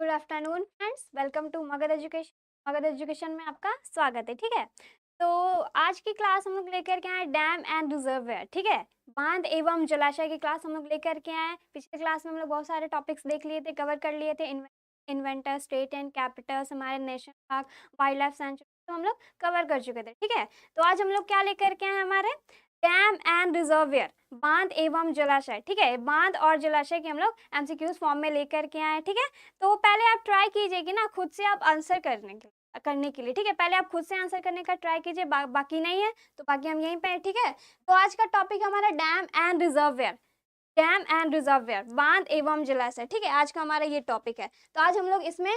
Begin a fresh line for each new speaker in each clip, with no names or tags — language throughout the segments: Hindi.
Good afternoon friends, welcome to Magadh education में आपका स्वागत है। ठीक है, तो आज की क्लास हम लोग लेकर के आए डैम एंड रिजर्वयर। ठीक है, बांध एवं जलाशय की क्लास हम लोग लेकर के आए। पिछले क्लास में हम लोग बहुत सारे टॉपिक्स देख लिए थे, कवर कर लिए थे। इन्वेंटर, स्टेट एंड कैपिटल्स, हमारे national park, wild life sanctuary, तो हम लोग कवर कर चुके थे। ठीक है, तो आज हम लोग क्या लेकर के आए, हमारे डैम एंड रिजर्वियर, बांध एवं जलाशय। ठीक है, बांध और जलाशय के हम लोग एमसीक्यूज फॉर्म में लेकर के आए। ठीक है, तो पहले आप ट्राई कीजिए कि ना खुद से आप आंसर करने के लिए। ठीक है, पहले आप खुद से आंसर करने का ट्राई कीजिए, बाकी नहीं है तो बाकी हम यहीं पे। ठीक है, तो आज का टॉपिक हमारा dam and reservoir, dam and reservoir, बांध एवं जलाशय। ठीक है, आज का हमारा ये टॉपिक है। तो आज हम लोग इसमें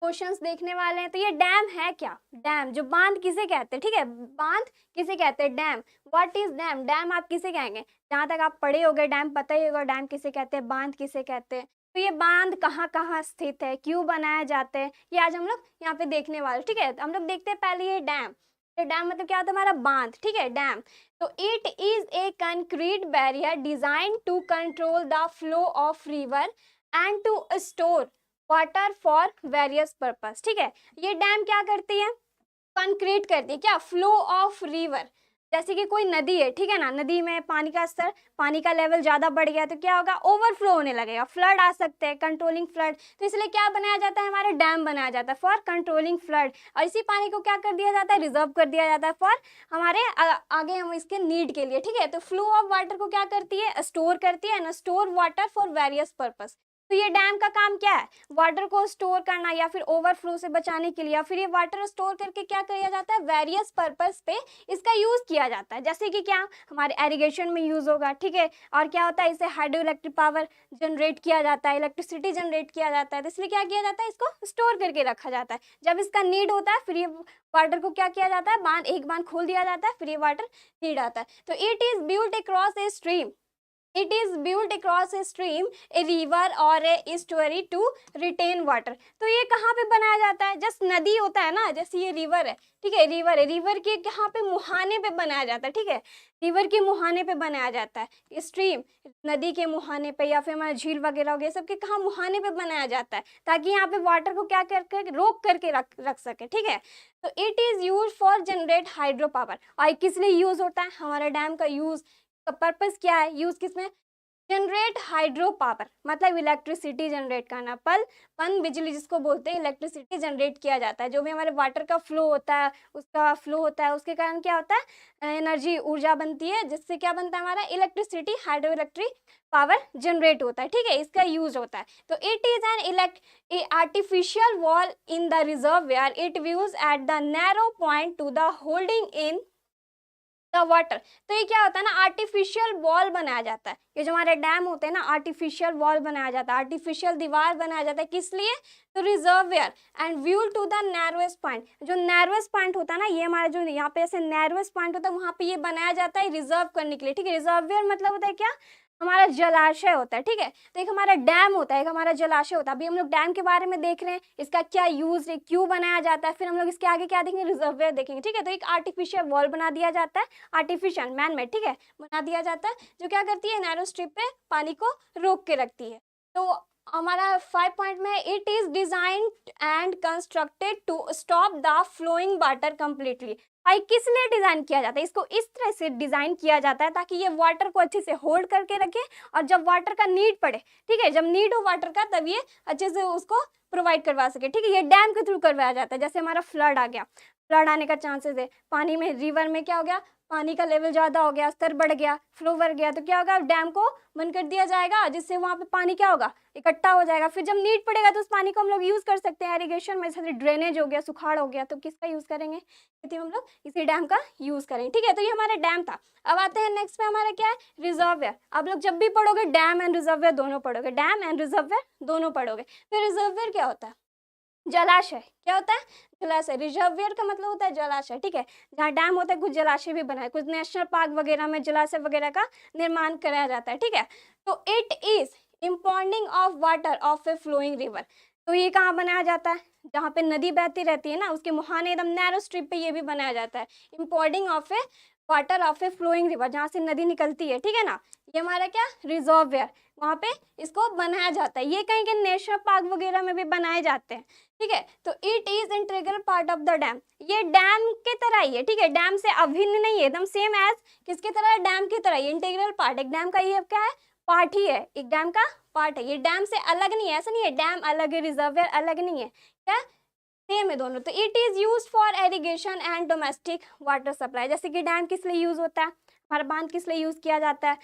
क्वेश्चंस देखने वाले हैं। तो ये डैम है क्या? डैम, जो बांध किसे कहते हैं? ठीक है, बांध किसे कहते हैं? Dam. What is damn? Dam आप किसे कहेंगे? जहां तक आप पढ़े होगे डैम पता ही होगा, डैम किसे कहते हैं, बांध किसे कहते हैं। तो ये बांध कहाँ कहाँ स्थित है, क्यों बनाया जाते हैं, ये आज हम लोग यहाँ पे देखने वाले। ठीक है, तो हम लोग देखते हैं पहले ये डैम। तो डैम मतलब क्या होता है? हमारा बांध। ठीक है, डैम। तो it is a concrete barrier design to control the flow of river and to store water for various purpose. ठीक है, ये डैम क्या करती है? कंक्रीट करती है क्या? फ्लो ऑफ रिवर, जैसे कि कोई नदी है, ठीक है ना, नदी में पानी का स्तर, पानी का लेवल ज्यादा बढ़ गया तो क्या होगा? ओवरफ्लो होने लगेगा, फ्लड आ सकते हैं, कंट्रोलिंग फ्लड। तो इसलिए क्या बनाया जाता है? हमारा डैम बनाया जाता है फॉर कंट्रोलिंग फ्लड। और इसी पानी को क्या कर दिया जाता है? रिजर्व कर दिया जाता है फॉर हमारे आगे हम इसके नीड के लिए। ठीक है, तो फ्लो ऑफ वाटर को क्या करती है? स्टोर करती है ना, store water for various purpose. तो ये डैम का काम क्या है? वाटर को स्टोर करना, या फिर ओवरफ्लो से बचाने के लिए, या फिर ये वाटर स्टोर करके क्या किया जाता है? वेरियस पर्पस पे इसका यूज किया जाता है। जैसे कि क्या, हमारे एरिगेशन में यूज होगा। ठीक है, और क्या होता है? इसे हाइड्रो इलेक्ट्रिक पावर जनरेट किया जाता है, इलेक्ट्रिसिटी जनरेट किया जाता है। तो इसलिए क्या किया जाता है? इसको स्टोर करके रखा जाता है। जब इसका नीड होता है फिर ये वाटर को क्या किया जाता है? एक बांध खोल दिया जाता है, फिर ये वाटर नीड आता है। तो it is built across a stream, it is built across a stream, a river or a estuary to retain water। तो ये कहाँ पे बनाया जाता है? जस्ट नदी होता है ना, जैसे ये रिवर है। ठीक है, रिवर है, रिवर के कहाँ पे? मुहाने पे बनाया जाता है। ठीक है, रिवर के मुहाने पे बनाया जाता है। स्ट्रीम, नदी के मुहाने पे, या फिर हमारा झील वगैरह हो गया, सबके कहाँ? मुहाने पे बनाया जाता है, ताकि यहाँ पे वाटर को क्या कर रोक करके रख सके। ठीक है, तो it is use for generate hydro power. और किस लिए यूज होता है? हमारा डैम का यूज का पर्पस क्या है? यूज किसमें? जनरेट हाइड्रो पावर, मतलब इलेक्ट्रिसिटी जनरेट करना। पन बिजली जिसको बोलते हैं, इलेक्ट्रिसिटी जनरेट किया जाता है। जो भी हमारे वाटर का फ्लो होता है, उसके कारण क्या होता है? एनर्जी, ऊर्जा बनती है, जिससे क्या बनता है? हमारा electricity, hydro electric power generate होता है। ठीक है, इसका यूज होता है। तो it is an artificial wall in the reservoir, it views at the narrow point two the holding in the water. तो ये क्या होता है ना, आर्टिफिशियल वॉल बनाया जाता है। ये जो हमारे डैम होते हैं ना, आर्टिफिशियल वॉल बनाया जाता है, आर्टिफिशियल दीवार बनाया जाता है। किस लिए? तो reservoir and view to the narrowest point. जो नैरोएस्ट पॉइंट होता है ना, ये हमारा जो यहाँ पे ऐसे नैरोएस्ट पॉइंट होता है, वहां पे ये बनाया जाता है रिजर्व करने के लिए। ठीक है, रिजर्वियर मतलब होता है क्या? हमारा जलाशय होता है। ठीक है, तो एक हमारा डैम होता है, एक हमारा जलाशय होता है। अभी हम लोग डैम के बारे में देख रहे हैं, इसका क्या यूज है, क्यों बनाया जाता है, फिर हम लोग इसके आगे क्या देखेंगे? रिजर्वियर देखेंगे। ठीक है, तो एक आर्टिफिशियल वॉल बना दिया जाता है, आर्टिफिशियल मैन मेड, ठीक है, बना दिया जाता है, जो क्या करती है? नैरो स्ट्रिप पे पानी को रोक के रखती है। तो हमारा 5 पॉइंट में, it is designed and constructed to stop the flowing water completely. भाई किस लिए डिजाइन किया जाता है? इसको इस तरह से डिजाइन किया जाता है ताकि ये वाटर को अच्छे से होल्ड करके रखे, और जब वाटर का नीड पड़े, ठीक है, जब नीड हो वाटर का, तब ये अच्छे से उसको प्रोवाइड करवा सके। ठीक है, ये डैम के थ्रू करवाया जाता है। जैसे हमारा फ्लड आ गया, फ्लड आने का चांसेस है, पानी में, रिवर में क्या हो गया? पानी का लेवल ज्यादा हो गया, स्तर बढ़ गया, फ्लो बढ़ गया, तो क्या होगा? डैम को बंद कर दिया जाएगा, जिससे वहां पे पानी क्या होगा? इकट्ठा हो जाएगा। फिर जब नीड पड़ेगा तो उस पानी को हम लोग यूज कर सकते हैं इरिगेशन में। जैसे ड्रेनेज हो गया, सुखाड़ हो गया, तो किसका यूज करेंगे? हम लोग इसी डैम का यूज करेंगे। ठीक है, तो ये हमारा डैम था। अब आते हैं नेक्स्ट में, हमारा क्या है? रिजर्वियर। आप लोग जब भी पढ़ोगे डैम एंड रिजर्वियर दोनों पढ़ोगे, डैम एंड रिजर्वियर दोनों पढ़ोगे। फिर रिजर्वियर क्या होता है? जलाशय। क्या होता है? जलाशय। रिजर्वियर का मतलब होता है जलाशय। ठीक है, जहाँ डैम होता है, कुछ जलाशय भी बनाए, कुछ नेशनल पार्क वगैरह में जलाशय वगैरह का निर्माण कराया जाता है। ठीक है, तो it is impounding of water of a flowing river. तो ये कहाँ बनाया जाता है? जहाँ पे नदी बहती रहती है ना, उसके मुहाने एकदम नैरो स्ट्रिप पे ये भी बनाया जाता है। Impounding of a water of a flowing river, जहाँ से नदी निकलती है, ठीक है ना, ये हमारा क्या रिजर्वियर, वहाँ पे इसको बनाया जाता है। ये कहीं के नेशनल पार्क वगैरह में भी बनाए जाते हैं, ठीक है। तो it is integral part of the dam, ये डैम के तरह ही है, ठीक है, डैम से अभिन्न नहीं है, एकदम सेम एज किसकी तरह, डैम की तरह। ये इंटीग्रल पार्ट, एक डैम का ये क्या है, पार्ट ही है, एक डैम का पार्ट है, ये डैम से अलग नहीं है, ऐसा नहीं है डैम अलग है रिजर्वियर अलग नहीं है, क्या सेम है दोनों। तो it is use for irrigation and domestic water supply, जैसे कि डैम किस लिए यूज होता है, हमारा बांध किस लिए यूज किया जाता है,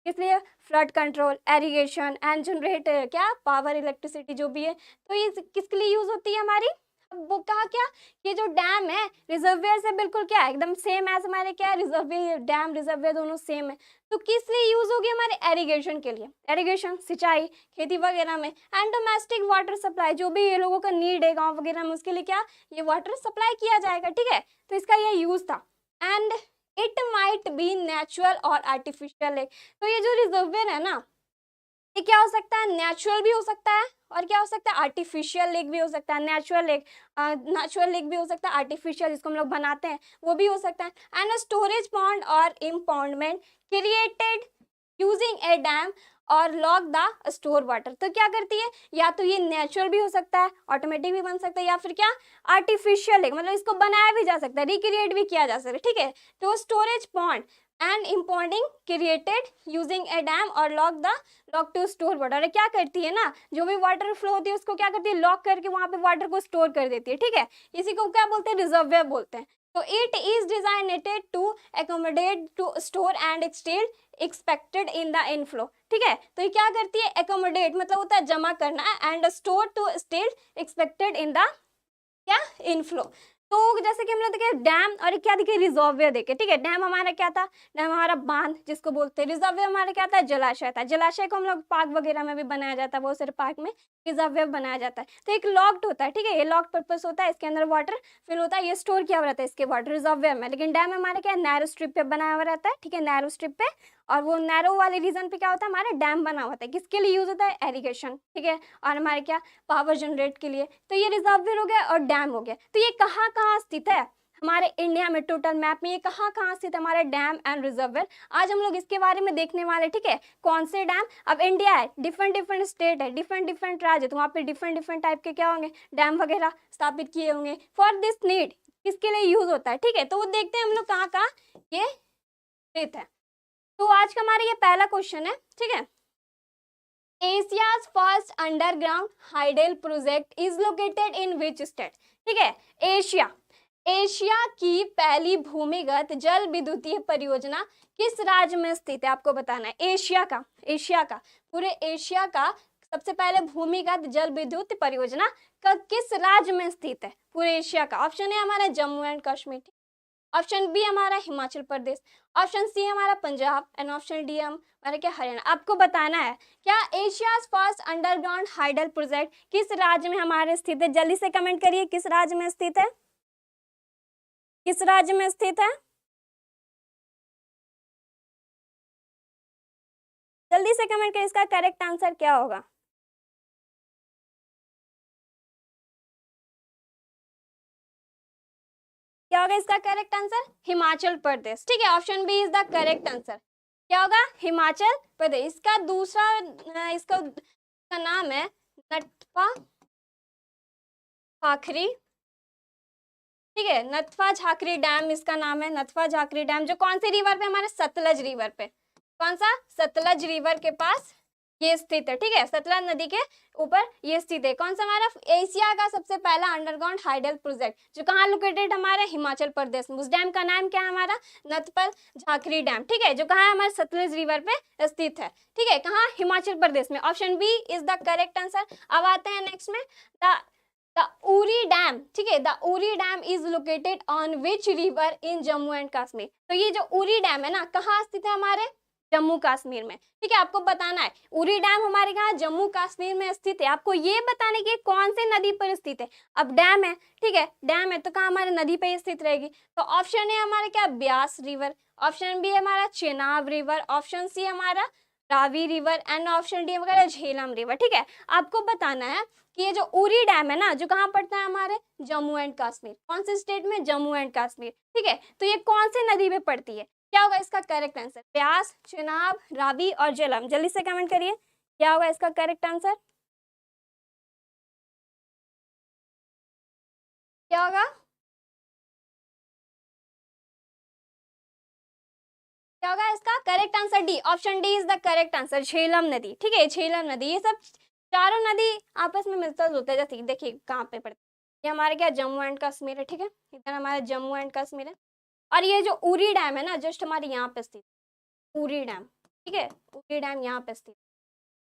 इसलिए flood control, irrigation and generate क्या पावर, इलेक्ट्रिसिटी जो भी है, तो ये किसके लिए यूज होती है हमारी। अब वो कहा क्या, ये जो डैम है रिजर्वियर से बिल्कुल क्या है, एकदम सेम एज हमारे क्या रिजर्वियर, डैम रिजर्वियर दोनों सेम है। तो किस लिए यूज होगी, हमारे एरीगेशन के लिए, एरीगेशन सिंचाई खेती वगैरह में, एंड डोमेस्टिक वाटर सप्लाई, जो भी ये लोगों का नीड है गाँव वगैरह में, उसके लिए क्या ये वाटर सप्लाई किया जाएगा, ठीक है। तो इसका ये यूज था। And it might be natural और आर्टिफिशियल लेक, तो ये जो रिजर्वियर है ना, ये क्या हो सकता है, नेचुरल भी हो सकता है और क्या हो सकता है, आर्टिफिशियल लेक भी हो सकता है। नेचुरल लेक भी हो सकता है, आर्टिफिशियल जिसको हम लोग बनाते हैं वो भी हो सकता है। एंड स्टोरेज पॉन्ड और इम्पाउंडमेंट क्रिएटेड यूजिंग ए डैम और लॉक द स्टोर वाटर, तो क्या करती है, या तो ये नेचुरल भी हो सकता है, ऑटोमेटिक भी बन सकता है, या फिर क्या आर्टिफिशियल लेक, मतलब इसको बनाया भी जा सकता है, रिक्रिएट भी किया जा सकता है, ठीक है। तो storage pond and impounding created using a dam और लॉक टू स्टोर वाटर, क्या करती है ना, जो भी वाटर फ्लो होती है उसको क्या करती है, लॉक करके वहां पे वाटर को स्टोर कर देती है, ठीक है। इसी को क्या बोलते हैं, रिजर्वियर बोलते हैं। तो it is designated to accommodate to store and extend expected in the inflow, ठीक है। तो ये क्या करती है, एकोमोडेट मतलब होता है जमा करना, and store to stead expected in the क्या इनफ्लो। तो जैसे कि हमने देखे डैम और क्या देखे, रिजर्वियर देखे, ठीक है। डैम हमारा क्या था, डैम हमारा बांध जिसको बोलते हैं, रिजर्वियर हमारा क्या था, जलाशय था। जलाशय को हम लोग पार्क वगैरह में भी बनाया जाता है, बहुत सारे पार्क में रिजर्वियर बनाया जाता है। तो एक लॉक्ड होता है, ठीक है, ये लॉक्ड पर्पस होता है, इसके अंदर वाटर फिल होता है, ये स्टोर किया हुआ रहता है इसके वाटर रिजर्वियर में। लेकिन डैम हमारा क्या नैरो स्ट्रिप पे बनाया हुआ रहता है, ठीक है, नैरो स्ट्रिप पे, और वो नैरो वाले रीजन पे क्या होता है, हमारा डैम बना होता है, किसके लिए यूज होता है, एरीगेशन, ठीक है, और हमारे क्या पावर जनरेट के लिए। तो ये रिजर्वियर हो गया और डैम हो गया। तो ये कहाँ कहाँ स्थित है हमारे इंडिया में, टोटल मैप में ये कहाँ कहाँ स्थित है हमारा डैम एंड रिजर्वियर, आज हम लोग इसके बारे में देखने वाले, ठीक है। कौन से डैम, अब इंडिया है, डिफरेंट डिफरेंट स्टेट है, डिफरेंट डिफरेंट राज्य, तो वहाँ पे डिफरेंट डिफरेंट टाइप के क्या होंगे, डैम वगैरह स्थापित किए होंगे। फॉर दिस नीड किसके लिए यूज होता है, ठीक है। तो वो देखते हैं हम लोग कहाँ कहाँ ये स्थित है। तो आज का हमारा ये पहला क्वेश्चन है, ठीक है। Asia's first underground hydel project is located in which state, ठीक है। एशिया की पहली भूमिगत जल विद्युतीय परियोजना किस राज्य में स्थित है, आपको बताना है। एशिया का पूरे एशिया का सबसे पहले भूमिगत जल विद्युत परियोजना किस राज्य में स्थित है, पूरे एशिया का। ऑप्शन है हमारा Jammu and Kashmir, option B हमारा हिमाचल प्रदेश, ऑप्शन सी हमारा पंजाब, एंड ऑप्शन डी हमारा क्या हरियाणा। आपको बताना है क्या Asia's first underground hydel project किस राज्य में हमारे स्थित है। जल्दी से कमेंट करिए किस राज्य में स्थित है, किस राज्य में स्थित है, जल्दी से कमेंट करिए, इसका करेक्ट आंसर क्या होगा। क्या होगा इसका करेक्ट आंसर, हिमाचल प्रदेश, ठीक है। Option B is the correct answer, क्या होगा, हिमाचल प्रदेश। इसका दूसरा इसका नाम है नटवा झाखरी, ठीक है, नथवा झाखरी डैम इसका नाम है, नथवा झाखरी डैम, जो कौन सी रिवर पे, हमारे सतलज रिवर पे, कौन सा, सतलज रिवर के पास ये स्थित है, ठीक है, सतलज नदी के ऊपर ये स्थित है। कौन सा, हमारा एशिया का सबसे पहला अंडरग्राउंड हाइडल प्रोजेक्ट, जो कहाँ लोकेटेड हमारे हिमाचल प्रदेश में। उस डैम का नाम क्या है हमारा, नथपल झाखरी डैम, ठीक है, जो कहाँ है हमारे सतलज रिवर पे स्थित है, ठीक है, कहाँ, हिमाचल प्रदेश में। Option B is the correct answer. अब आते हैं नेक्स्ट में, द उरी डैम, ठीक है, the Uri dam is located on which river in Jammu and Kashmir. तो ये जो उरी डैम है ना, कहाँ स्थित है हमारे जम्मू कश्मीर में, ठीक है। आपको बताना है उरी डैम हमारे कहाँ जम्मू कश्मीर में स्थित है। आपको ये बताने की कौन सी नदी पर स्थित है। अब डैम है, ठीक है, डैम है तो कहाँ हमारे नदी पे स्थित रहेगी। तो ऑप्शन है हमारे क्या, ब्यास रिवर, ऑप्शन बी है हमारा चेनाब रिवर, ऑप्शन सी हमारा Ravi river, and option D हमारा झेलम रिवर, ठीक है। आपको बताना है कि ये जो उरी डैम है ना, जो कहाँ पड़ता है हमारे जम्मू एंड कश्मीर, कौन से स्टेट में, जम्मू एंड कश्मीर, ठीक है। तो ये कौन सी नदी में पड़ती है, क्या होगा इसका करेक्ट आंसर? ब्यास, चेनाब, रावी और झेलम। जल्दी से कमेंट करिए क्या होगा इसका करेक्ट आंसर, क्या होगा? क्या होगा इसका correct answer? D, option D is the correct answer, Jhelum नदी। ठीक है, झेलम नदी, ये सब चारों नदी आपस में मिलता जुलता है। जैसे देखिए कहाँ पे पड़ता है, ये हमारे क्या जम्मू एंड कश्मीर है। ठीक है, इधर हमारा जम्मू एंड कश्मीर है। और ये जो उरी डैम है ना, जस्ट हमारे यहाँ पे स्थित उरी डैम। ठीक है, उरी डैम यहाँ पे स्थित,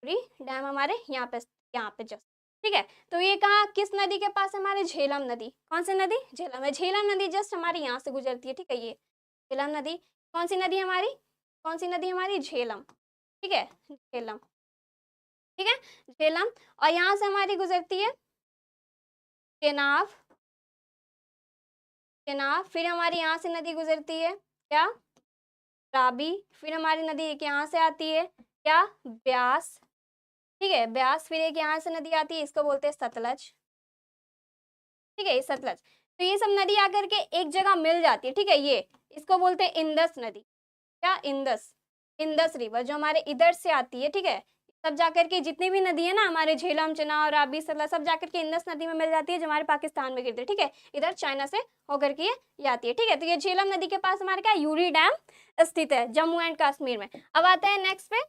उरी डैम हमारे यहाँ पे जस्ट। ठीक है, तो ये कहाँ किस नदी के पास है? हमारे झेलम नदी। कौन सी नदी? झेलम है। झेलम नदी जस्ट हमारे यहाँ से गुजरती है। ठीक है, ये झेलम नदी कौन सी नदी हमारी? कौन सी नदी हमारी? झेलम। ठीक है, झेलम। ठीक है, झेलम। और यहाँ से हमारी गुजरती है चेनाब, चेनाब। फिर हमारी यहाँ से नदी गुजरती है क्या? राबी। फिर हमारी नदी एक यहाँ से आती है क्या? ब्यास। ठीक है, ब्यास। फिर एक यहाँ से नदी आती है, इसको बोलते हैं सतलज। ठीक है, ये सतलज। तो ये सब नदी आकर के एक जगह मिल जाती है। ठीक है, ये इसको बोलते हैं इंदस नदी। क्या? इंदस, इंदस रिवर जो हमारे इधर से आती है। ठीक है, सब जाकर के जितनी भी नदी है ना हमारे झेलम, चेनाब, राबी, सतलज, सब जाकर के इंदस नदी में मिल जाती है जो हमारे पाकिस्तान में गिरती है। ठीक है, इधर चाइना से होकर के ये आती है। ठीक है, तो ये झेलम नदी के पास हमारे क्या यूरी डैम स्थित है जम्मू एंड कश्मीर में। अब आते हैं नेक्स्ट पे,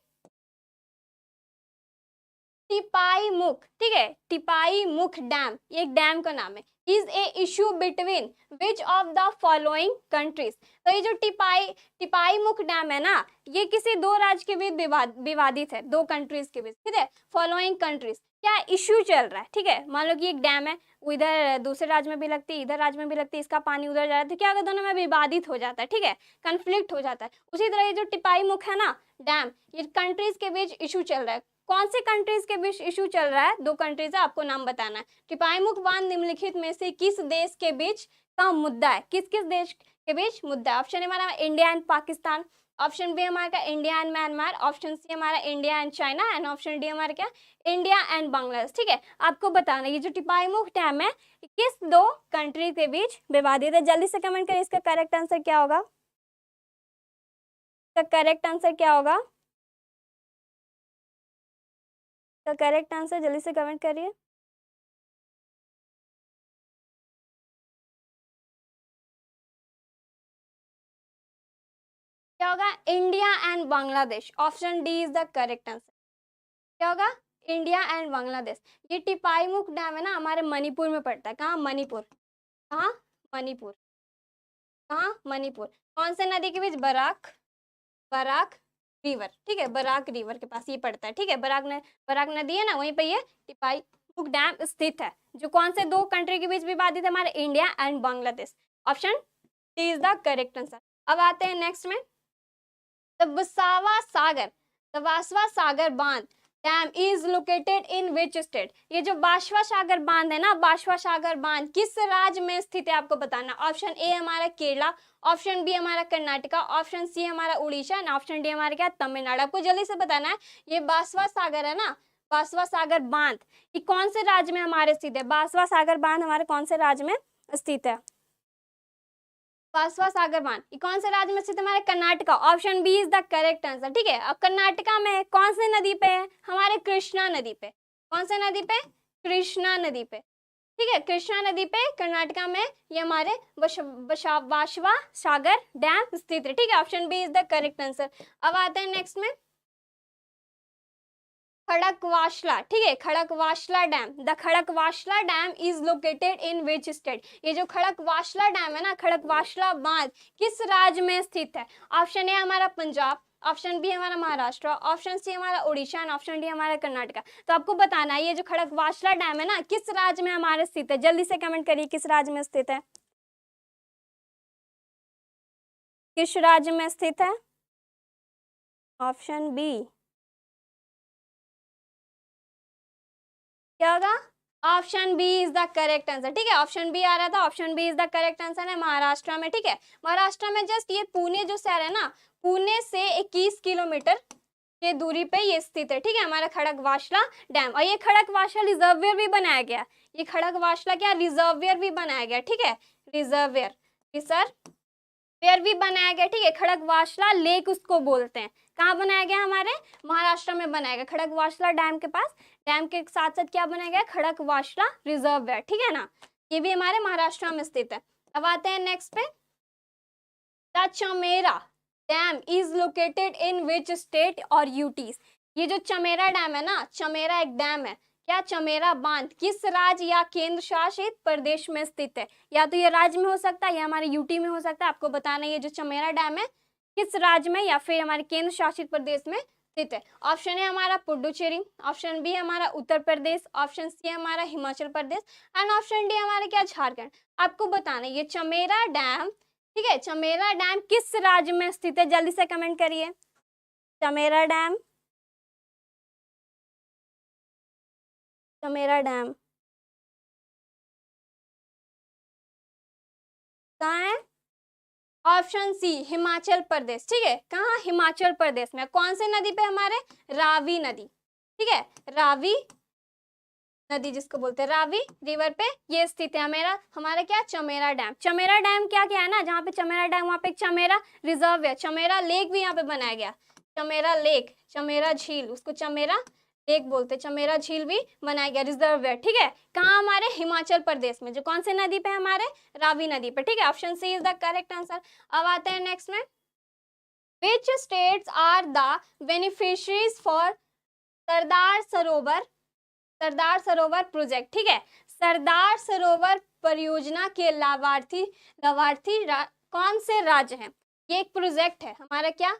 टिपाई मुख। ठीक है, टिपाई मुख डैम, ये एक डैम का नाम है। Is a issue between which of the following countries. तो ये जो टिपाई मुख डैम है ना, ये किसी दो राज्य के बीच विवादित है, दो कंट्रीज के बीच। ठीक है, फॉलोइंग कंट्रीज, क्या इश्यू चल रहा है। ठीक है, मान लो कि एक डैम है, इधर दूसरे राज्य में भी लगती है, इधर राज्य में भी लगती है, इसका पानी उधर जा रहा है, तो क्या अगर दोनों में विवादित हो जाता है। ठीक है, कंफ्लिक्ट हो जाता है। उसी तरह ये जो टिपाई मुख है ना डैम, ये कंट्रीज के बीच इशू चल रहा है। कौन से कंट्रीज के बीच इशू चल रहा है? दो कंट्रीज है, आपको नाम बताना है। टिपाई मुख बांध निम्नलिखित में से किस देश के बीच का मुद्दा है? किस किस देश के बीच मुद्दा है? ऑप्शन ए हमारा India and Pakistan, option B हमारा India and Myanmar, option C हमारा India and China, and option D हमारा क्या इंडिया एंड बांग्लादेश। ठीक है, आपको बताना ये जो टिपाई मुख डैम है किस दो कंट्री के बीच विवादित है। जल्दी से कमेंट करें इसका करेक्ट आंसर क्या होगा, इसका करेक्ट आंसर क्या होगा, इसका करेक्ट आंसर जल्दी से कमेंट करिए। क्या होगा? India and Bangladesh, option D is the correct answer. क्या होगा? India and Bangladesh. ये टिपाई मुख डैम है ना हमारे मणिपुर में पड़ता है। कहाँ? मणिपुर। कहाँ? मणिपुर। कहाँ? मणिपुर। कौन से नदी के बीच? Barack, Barack river. ठीक है, बराक रिवर के पास ये पड़ता है। ठीक है, बराक नदी है ना, वहीं पे ये टिपाई मुख डैम स्थित है, जो कौन से दो कंट्री के बीच विवादित है? हमारे India and Bangladesh. Option D is the correct answer. अब आते हैं नेक्स्ट में, वसावा सागर, वासवा सागर बांध dam is located in which state. ये जो बाशवा सागर बांध है ना, बाशवा सागर बांध किस राज्य में स्थित है आपको बताना। ऑप्शन ए हमारा केरला, ऑप्शन बी हमारा कर्नाटका, ऑप्शन सी हमारा उड़ीसा, एंड ऑप्शन डी हमारा क्या तमिलनाडु। आपको जल्दी से बताना है ये बासवा सागर है ना, बासवा सागर बांध ये कौन से राज्य में हमारे स्थित है? बासवा सागर बांध हमारे कौन से राज्य में स्थित है? बासवा सागर बांध ये कौन से राज्य में स्थित है? हमारे Karnataka. Option B is the correct answer. ठीक है, अब कर्नाटका में कौन सी नदी पे है? हमारे कृष्णा नदी पे। कौन सी नदी पे? कृष्णा नदी पे। ठीक है, कृष्णा नदी पे कर्नाटका में ये हमारे बाशवा सागर डैम स्थित है। ठीक है, option B is the correct answer. अब आते हैं नेक्स्ट में, खड़कवासला। ठीक है, Khadakwasla dam, the Khadakwasla dam is located in which state. ये जो खड़कवासला डैम है ना, खड़कवासला बांध किस राज्य में स्थित है? ऑप्शन ए हमारा पंजाब, ऑप्शन बी हमारा महाराष्ट्र, ऑप्शन सी हमारा उड़ीसा, एंड ऑप्शन डी हमारा कर्नाटका। तो आपको बताना है ये जो खड़कवासला डैम है ना किस राज्य में हमारे स्थित है। जल्दी से कमेंट करिए किस राज्य में स्थित है, किस राज्य में स्थित है? ऑप्शन बी क्या होगा? Option B is the correct answer. ठीक है, ऑप्शन बी आ रहा था, option B is the correct answer है महाराष्ट्र में। ठीक है, महाराष्ट्र में जस्ट ये पुणे जो शहर है ना, पुणे से 21 किलोमीटर के दूरी पे ये स्थित है। ठीक है, हमारा खड़कवासला डैम। और ये खड़कवासला रिजर्वियर भी बनाया गया, ये खड़कवासला क्या रिजर्वियर भी बनाया गया। ठीक है, रिजर्वियर, वेयर भी बनाया गया, ठीक है। खड़गवासला लेक उसको बोलते हैं। कहाँ बनाया गया? हमारे महाराष्ट्र में बनाया गया, खड़गवासला डैम के पास। डैम के साथ साथ क्या बनाया गया? खड़गवासला रिजर्व, ठीक है ना। ये भी हमारे महाराष्ट्र में स्थित है। अब आते हैं नेक्स्ट पे। The Chamera dam is located in which state और यूटीज। ये जो चमेरा डैम है ना, चमेरा एक डैम है, क्या? चमेरा बांध किस राज्य या केंद्र शासित प्रदेश में स्थित है? या तो ये राज्य में हो सकता है या हमारे यूटी में हो सकता है। आपको बताना है ये जो चमेरा डैम है किस राज्य में या फिर हमारे केंद्र शासित प्रदेश में स्थित है। ऑप्शन है हमारा पुडुचेरी, ऑप्शन बी हमारा उत्तर प्रदेश, ऑप्शन सी हमारा हिमाचल प्रदेश एंड ऑप्शन डी हमारे क्या? झारखंड। आपको बताना है ये चमेरा डैम, ठीक है, चमेरा डैम किस राज्य में स्थित है? जल्दी से कमेंट करिए। चमेरा डैम, चमेरा डैम कहाँ है? ऑप्शन सी हिमाचल प्रदेश, ठीक है। कहाँ? हिमाचल प्रदेश में। कौन सी नदी पे? हमारे रावी नदी, ठीक है, रावी नदी जिसको बोलते हैं, रावी रिवर पे ये स्थित है मेरा हमारा क्या? चमेरा डैम। चमेरा डैम क्या क्या है ना, जहाँ पे चमेरा डैम वहाँ पे एक चमेरा रिजर्व है, चमेरा लेक भी यहाँ पे बनाया गया, चमेरा लेक, चमेरा झील, उसको चमेरा लेक बोलते, चमेरा झील भी बनाया गया, रिजर्व है, ठीक है। कहाँ? हमारे हिमाचल प्रदेश में। जो कौन से नदी पे? हमारे रावी नदी पे, ठीक है। Option C is the correct answer. अब आते हैं नेक्स्ट में। Which states are the beneficiaries for Sardar Sarovar, Sardar Sarovar project, ठीक है। सरदार सरोवर परियोजना के लाभार्थी, कौन से राज्य हैं? ये एक प्रोजेक्ट है हमारा क्या?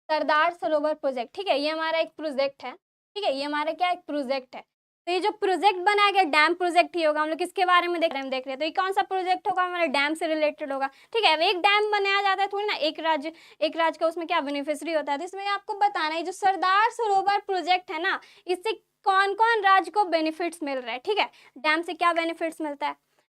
सरदार सरोवर प्रोजेक्ट, ठीक है, ये हमारा एक प्रोजेक्ट है, ठीक है, ये हमारा क्या? एक प्रोजेक्ट है। तो ये जो प्रोजेक्ट बनाया गया डैम प्रोजेक्ट ही होगा। हम लोग किसके बारे में देख रहे हैं? तो ये कौन सा प्रोजेक्ट होगा? हमारे डैम से रिलेटेड होगा, ठीक है। एक डैम बनाया जाता है थोड़ी ना, एक राज्य का उसमें क्या बेनिफिशरी होता है। तो इसमें आपको बताना है जो सरदार सरोवर प्रोजेक्ट है ना, इससे कौन कौन राज्य को बेनिफिट्स मिल रहा है, ठीक है। डैम से क्या बेनिफिट्स मिलता है?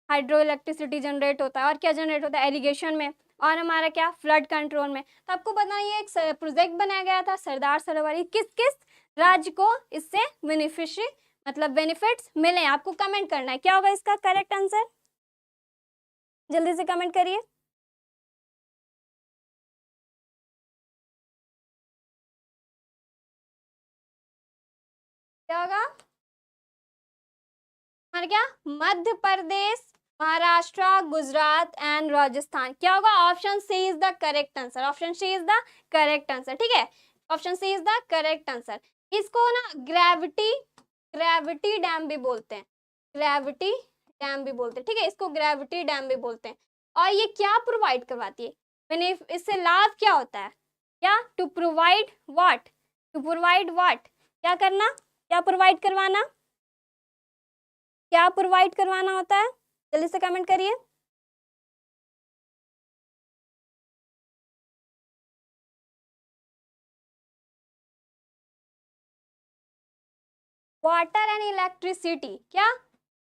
हाइड्रो इलेक्ट्रिसिटी जनरेट होता है, और क्या जनरेट होता है? इरिगेशन में, और हमारा क्या? फ्लड कंट्रोल में। तो आपको बताइए एक प्रोजेक्ट बनाया गया था सरदार सरोवर, किस किस राज्य को इससे बेनिफिशरी मतलब बेनिफिट्स मिले? आपको कमेंट करना है क्या होगा इसका करेक्ट आंसर। जल्दी से कमेंट करिए। क्या होगा? हमारे क्या? मध्य प्रदेश, महाराष्ट्र, गुजरात एंड राजस्थान। क्या होगा? Option C is the correct answer, option C is the correct answer, ठीक है। Option C is the correct answer. इसको ना ग्रेविटी डैम भी बोलते हैं, ग्रेविटी डैम भी बोलते हैं, ठीक है, इसको ग्रेविटी डैम भी बोलते हैं। और ये क्या प्रोवाइड करवाती है? मैंने इससे लाभ क्या होता है? क्या? To provide what? To provide what? क्या करना? क्या प्रोवाइड करवाना? क्या प्रोवाइड करवाना होता है? जल्दी से कमेंट करिए। Water and electricity. क्या?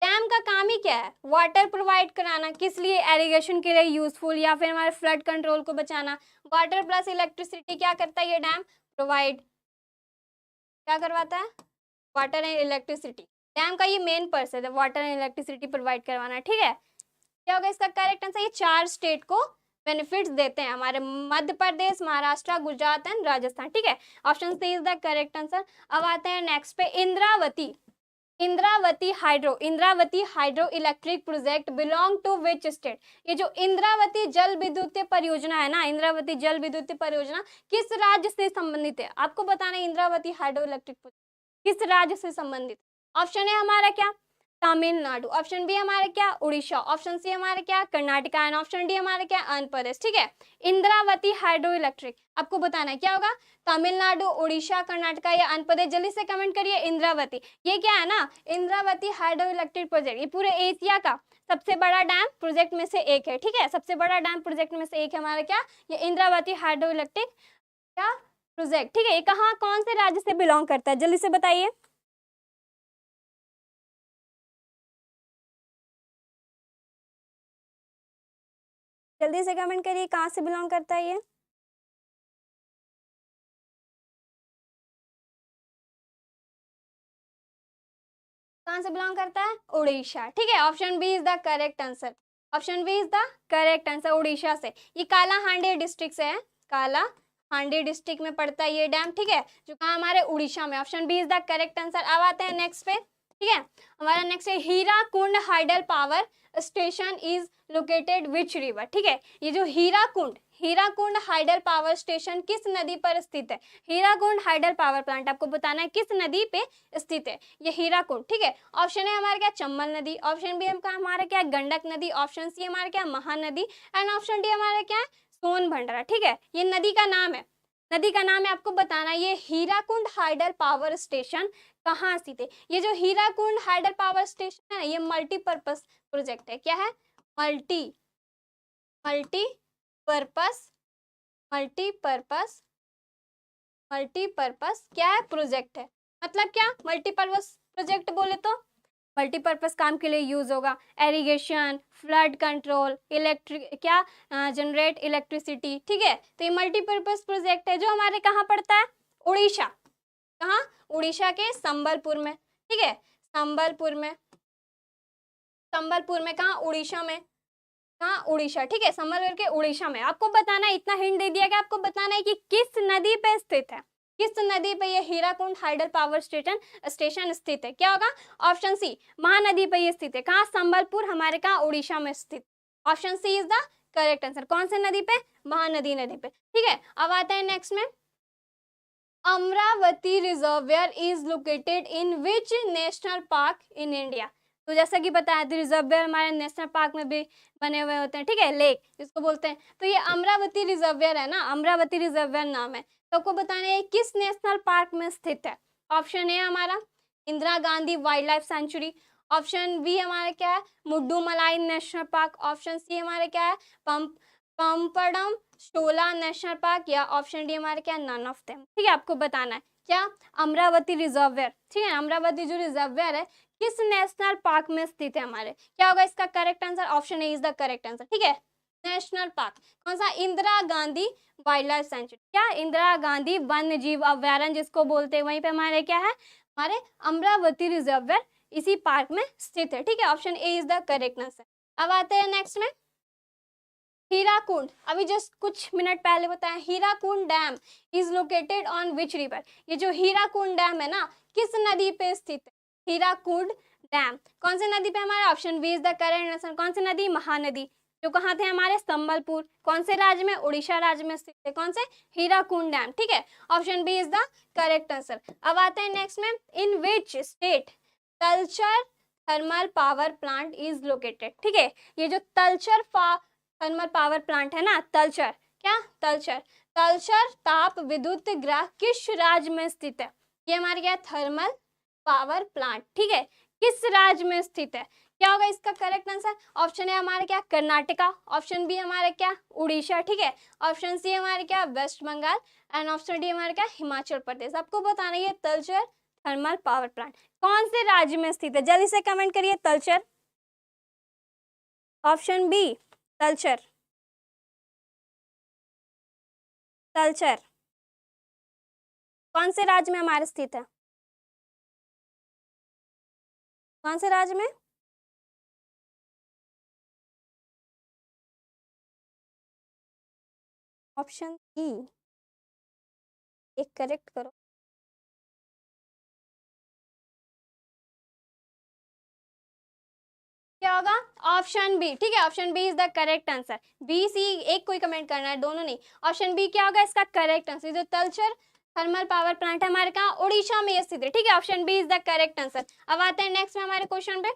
डैम का काम ही क्या है? वाटर प्रोवाइड कराना, किस लिए? एरिगेशन के लिए यूजफुल, या फिर हमारे फ्लड कंट्रोल को बचाना। वाटर प्लस इलेक्ट्रिसिटी क्या करता है ये डैम? प्रोवाइड क्या करवाता है? Water and electricity. डैम का ये मेन पर्पस है वाटर एंड इलेक्ट्रिसिटी प्रोवाइड करवाना, ठीक है। क्या होगा इसका करेक्ट आंसर? ये 4 स्टेट को बेनिफिट्स देते हैं, हमारे मध्य प्रदेश, महाराष्ट्र, गुजरात एंड राजस्थान, ठीक है। Option C is the correct answer. अब आते हैं नेक्स्ट पे। Indravati, Indravati hydro electric project belong to which state? ये जो इंद्रावती जल विद्युत परियोजना है ना, इंद्रावती जल विद्युत परियोजना किस राज्य से संबंधित है? आपको बताना है इंद्रावती हाइड्रो इलेक्ट्रिक किस राज्य से संबंधित। ऑप्शन है हमारा क्या? तमिलनाडु, ऑप्शन बी हमारे क्या? उड़ीसा, ऑप्शन सी हमारे क्या? कर्नाटका एंड ऑप्शन डी हमारे क्या? आंध्र प्रदेश, ठीक है। इंद्रावती हाइड्रो इलेक्ट्रिक आपको बताना है क्या होगा? तमिलनाडु, उड़ीसा, कर्नाटका या आंध्र प्रदेश। जल्दी से कमेंट करिए। इंद्रावती, ये क्या है ना, इंद्रावती हाइड्रो इलेक्ट्रिक प्रोजेक्ट, ये पूरे एशिया का सबसे बड़ा डैम प्रोजेक्ट में से एक है, ठीक है। सबसे बड़ा डैम प्रोजेक्ट में से एक है हमारा क्या? ये इंद्रावती हाइड्रो इलेक्ट्रिक क्या प्रोजेक्ट, ठीक है। ये कहाँ कौन से राज्य से बिलोंग करता है? जल्दी से बताइए। जल्दी से कमेंट करिए कहाँ से बिलोंग करता है ये। कहाँ से बिलोंग करता है? उड़ीसा, ठीक है। Option B is the correct answer. Option B is the correct answer, Orissa से। ये कालाहांडी डिस्ट्रिक्ट से है, कालाहांडी डिस्ट्रिक्ट में पड़ता है ये डैम, ठीक है, जो कहाँ हमारे उड़ीसा में। Option B is the correct answer. अब आते हैं नेक्स्ट पे, ठीक है। हमारा नेक्स्ट है Hirakud hydel power station is located which river, ठीक है। ये जो हीराकुंड हाइडल पावर स्टेशन किस नदी पर स्थित है? हीराकुंड हाइडल पावर प्लांट आपको बताना है किस नदी पे स्थित है ये हीराकुंड, ठीक है। ऑप्शन है हमारे क्या चंबल नदी, ऑप्शन बी हमारा क्या गंडक नदी, ऑप्शन सी हमारे क्या महानदी, एंड ऑप्शन डी हमारा क्या है सोनभद्र, ठीक है। ये नदी का नाम है, नदी का नाम है आपको बताना है। ये हीराकुंड हाइडल पावर स्टेशन कहाँ स्थित है? ये जो हीराकुंड हाइडल पावर स्टेशन है ये मल्टीपर्पस प्रोजेक्ट है। क्या है? मल्टीपर्पस क्या है? प्रोजेक्ट है। मतलब क्या मल्टीपर्पस प्रोजेक्ट बोले तो मल्टीपर्पस काम के लिए यूज होगा, एरिगेशन, फ्लड कंट्रोल, इलेक्ट्रिक क्या जनरेट इलेक्ट्रिसिटी, ठीक है। तो ये मल्टीपर्पस प्रोजेक्ट है जो हमारे कहाँ पड़ता है? उड़ीसा। कहाँ? उड़ीसा के संबलपुर में, ठीक है। संबलपुर में कहाँ? उड़ीसा में। कहाँ? उड़ीसा, ठीक है। संबलपुर के उड़ीसा में। आपको बताना है, इतना हिंट दे दिया कि आपको बताना है कि किस नदी पे स्थित है, किस नदी पे ये हीराकुंड हाइडल पावर स्टेशन स्थित है। क्या होगा? ऑप्शन सी महानदी पे ये स्थित है। कहाँ? संबलपुर हमारे कहाँ? उड़ीसा में स्थित। Option C is the correct answer. कौन से नदी पे? महानदी नदी पे, ठीक है। अब आते हैं नेक्स्ट में, Amravati reservoir is located in which national park in India. तो जैसा कि बताया था रिजर्वियर हमारे नेशनल पार्क में भी बने हुए होते हैं, ठीक है, लेक जिसको बोलते हैं। तो ये अमरावती रिजर्वियर है ना, अमरावती रिजर्वियर नाम है। तो आपको बताना है किस नेशनल पार्क में स्थित है। ऑप्शन ए हमारा Indira Gandhi wildlife sanctuary, option B हमारा क्या है Mudumalai national park, option C हमारे क्या है पंपड़म शोला नेशनल पार्क, या ऑप्शन डी हमारे क्या नन ऑफ देम, ठीक है। आपको बताना है क्या अमरावती रिजर्वियर, ठीक है। अमरावती जो रिजर्वियर है किस नेशनल पार्क में स्थित है हमारे, क्या होगा इसका correct answer? Option A is the correct answer, ठीक है। नेशनल पार्क कौन सा? Indira Gandhi wildlife century, क्या इंदिरा गांधी वन्य जीव अभ्यारण्य जिसको बोलते हैं, वहीं पे हमारे क्या है हमारे अमरावती रिजर्वियर इसी पार्क में स्थित है, ठीक है। Option A is the correct answer. अब आते हैं नेक्स्ट में, हीराकुंड, अभी जस्ट कुछ मिनट पहले बताया, Hirakud dam is located on which river. ये जो हीराकुंड डैम है ना किस नदी पे स्थित है? हीराकुंड डैम कौन से नदी पे हमारे? Option B is the correct answer. कौन सी नदी? महानदी, जो कहाँ थे हमारे संबलपुर, कौन से राज्य में? उड़ीसा राज्य में स्थित है। कौन से? हीराकुंड डैम, ठीक है। Option B is the correct answer. अब आते हैं नेक्स्ट में, in which state Talcher thermal power plant is located, ठीक है। ये जो तलचर थर्मल पावर प्लांट है ना, तलचर क्या? तलचर ताप विद्युत गृह किस राज्य में स्थित है? ये हमारे क्या थर्मल पावर प्लांट, ठीक है, किस राज्य में स्थित है? क्या होगा इसका करेक्ट आंसर? ऑप्शन है हमारे क्या कर्नाटका, ऑप्शन बी हमारे क्या उड़ीसा, ठीक है, ऑप्शन सी हमारे क्या West Bengal, and option D हमारे क्या हिमाचल प्रदेश। आपको बताना है तलचर थर्मल पावर प्लांट कौन से राज्य में स्थित है? जल्दी से कमेंट करिए तलचर। ऑप्शन बी तलचर कौन से राज्य में हमारे स्थित है? कौन से राज्य में? ऑप्शन ई एक करेक्ट करो। क्या होगा? ऑप्शन बी, ठीक है। Option B is the correct answer. B C एक कोई कमेंट करना है, दोनों नहीं। ऑप्शन बी क्या होगा इसका करेक्ट आंसर? जो तलचर थर्मल पावर प्लांट है हमारे कहाँ उड़ीसा में स्थित है, ठीक है। Option B is the correct answer. अब आते हैं नेक्स्ट में हमारे क्वेश्चन पे,